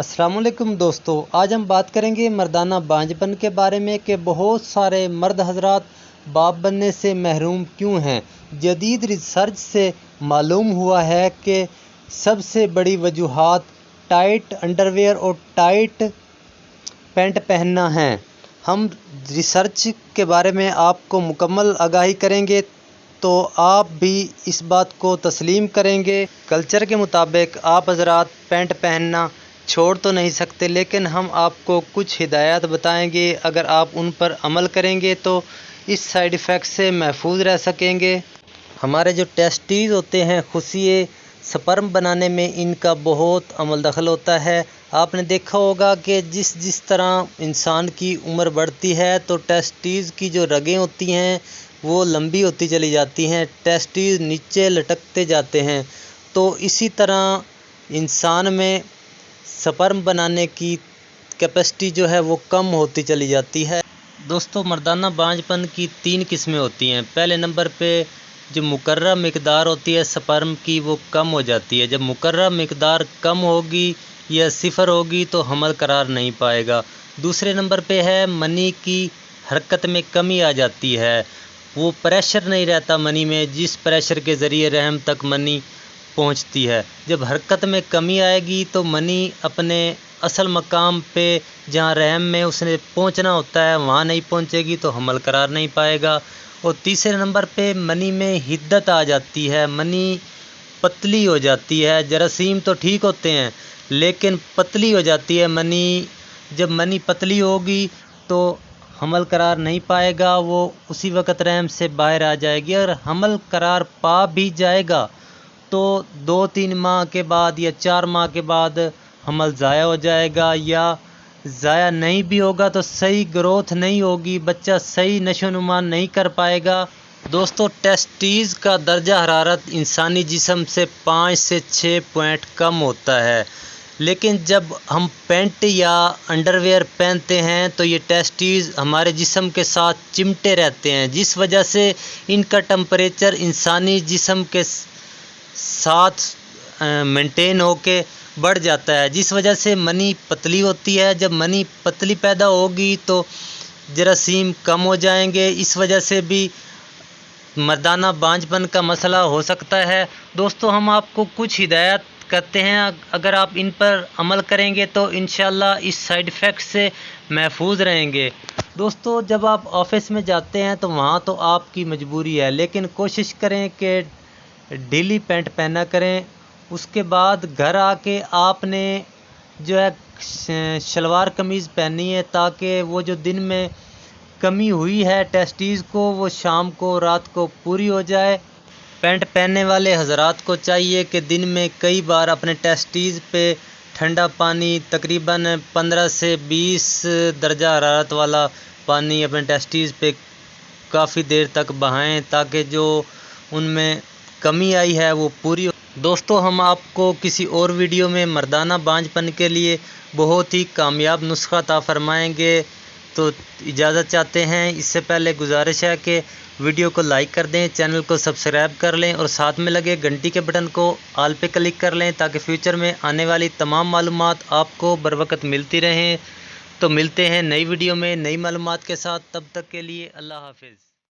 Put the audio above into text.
अस्सलाम वालेकुम दोस्तों, आज हम बात करेंगे मर्दाना बांझपन के बारे में कि बहुत सारे मर्द हजरात बाप बनने से महरूम क्यों हैं। जदीद रिसर्च से मालूम हुआ है कि सबसे बड़ी वजूहात टाइट अंडरवेयर और टाइट पैंट पहनना है। हम रिसर्च के बारे में आपको मुकम्मल आगाही करेंगे तो आप भी इस बात को तस्लीम करेंगे। कल्चर के मुताबिक आप हजरात पैंट पहनना छोड़ तो नहीं सकते, लेकिन हम आपको कुछ हिदायत बताएंगे। अगर आप उन पर अमल करेंगे तो इस साइड इफ़ेक्ट से महफूज रह सकेंगे। हमारे जो टेस्टीज होते हैं, खुशिये स्पर्म बनाने में इनका बहुत अमल दखल होता है। आपने देखा होगा कि जिस तरह इंसान की उम्र बढ़ती है तो टेस्टीज की जो रगें होती हैं वो लंबी होती चली जाती हैं, टेस्टीज नीचे लटकते जाते हैं। तो इसी तरह इंसान में स्पर्म बनाने की कैपेसिटी जो है वो कम होती चली जाती है। दोस्तों, मर्दाना बांझपन की 3 किस्में होती हैं। पहले नंबर पे जो मुकर्रर मिकदार होती है स्पर्म की वो कम हो जाती है। जब मुकर्रर मिकदार कम होगी या सिफर होगी तो हमल करार नहीं पाएगा। दूसरे नंबर पे है मनी की हरकत में कमी आ जाती है। वो प्रेशर नहीं रहता मनी में, जिस प्रेशर के ज़रिए रहम तक मनी पहुंचती है। जब हरकत में कमी आएगी तो मनी अपने असल मकाम पे जहां रहम में उसने पहुंचना होता है वहां नहीं पहुंचेगी तो हमल करार नहीं पाएगा। और तीसरे नंबर पे मनी में हिद्दत आ जाती है, मनी पतली हो जाती है। जरासीम तो ठीक होते हैं लेकिन पतली हो जाती है मनी। जब मनी पतली होगी तो हमल करार नहीं पाएगा, वो उसी वक़्त रहम से बाहर आ जाएगी। और हमल करार पा भी जाएगा तो 2-3 माह के बाद या 4 माह के बाद हमल ज़ाया हो जाएगा, या ज़ाया नहीं भी होगा तो सही ग्रोथ नहीं होगी, बच्चा सही नशोनुमा नहीं कर पाएगा। दोस्तों, टेस्टीज़ का दर्जा हरारत इंसानी जिस्म से 5 से 6 पॉइंट कम होता है, लेकिन जब हम पैंट या अंडरवेयर पहनते हैं तो ये टेस्टीज़ हमारे जिस्म के साथ चिमटे रहते हैं, जिस वजह से इनका टेम्परेचर इंसानी जिस्म के साथ मेंटेन होके बढ़ जाता है, जिस वजह से मनी पतली होती है। जब मनी पतली पैदा होगी तो जरासीम कम हो जाएंगे, इस वजह से भी मर्दाना बांझपन का मसला हो सकता है। दोस्तों, हम आपको कुछ हिदायत करते हैं, अगर आप इन पर अमल करेंगे तो इंशाल्लाह इस साइड इफ़ेक्ट से महफूज रहेंगे। दोस्तों, जब आप ऑफिस में जाते हैं तो वहाँ तो आपकी मजबूरी है, लेकिन कोशिश करें कि ढीली पैंट पहना करें। उसके बाद घर आके आपने जो है शलवार कमीज़ पहनी है, ताकि वो जो दिन में कमी हुई है टेस्टीज़ को वो शाम को रात को पूरी हो जाए। पैंट पहनने वाले हजरात को चाहिए कि दिन में कई बार अपने टेस्टीज़ पे ठंडा पानी तकरीबन 15 से 20 दर्जा हरारत वाला पानी अपने टेस्टीज़ पे काफ़ी देर तक बहाएं, ताकि जो उनमें कमी आई है वो पूरी हो। दोस्तों, हम आपको किसी और वीडियो में मर्दाना बांझपन के लिए बहुत ही कामयाब नुस्खा अता फरमाएंगे। तो इजाज़त चाहते हैं। इससे पहले गुजारिश है कि वीडियो को लाइक कर दें, चैनल को सब्सक्राइब कर लें और साथ में लगे घंटी के बटन को ऑल पे क्लिक कर लें, ताकि फ्यूचर में आने वाली तमाम मालूमात आपको बर वक्त मिलती रहें। तो मिलते हैं नई वीडियो में नई मालूमात के साथ, तब तक के लिए अल्लाह हाफिज़।